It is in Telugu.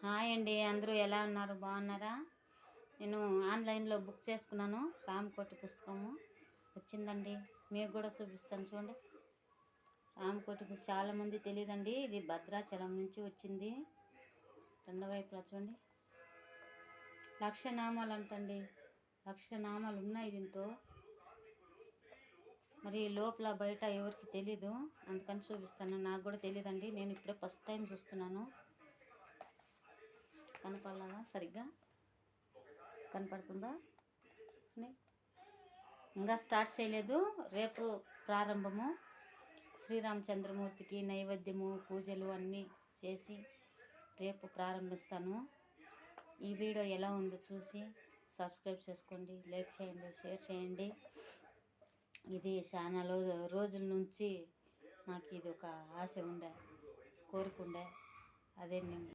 హాయ్ అండి, అందరూ ఎలా ఉన్నారు? బాగున్నారా? నేను ఆన్లైన్లో బుక్ చేసుకున్నాను. రామకోటి పుస్తకము వచ్చిందండి. మీకు కూడా చూపిస్తాను చూడండి. రామకోటి చాలామంది తెలియదండి, ఇది భద్రాచలం నుంచి వచ్చింది. రెండో వైపులా చూడండి, 1,00,000 నామాలు అంటండి. 1,00,000 నామాలు ఉన్నాయి దీంతో. మరి లోపల బయట ఎవరికి తెలీదు, అందుకని చూపిస్తాను. నాకు కూడా తెలియదండి, నేను ఇప్పుడే ఫస్ట్ టైం చూస్తున్నాను. కనపడాలా? సరిగ్గా కనపడుతుందా? ఇంకా స్టార్ట్ చేయలేదు, రేపు ప్రారంభము. శ్రీరామచంద్రమూర్తికి నైవేద్యము పూజలు అన్నీ చేసి రేపు ప్రారంభిస్తాను. ఈ వీడియో ఎలా ఉందో చూసి సబ్స్క్రైబ్ చేసుకోండి, లైక్ చేయండి, షేర్ చేయండి. ఇది చాలా రోజుల నుంచి నాకు ఇది ఒక ఆశ ఉండే, కోరుకుండే, అదే నేను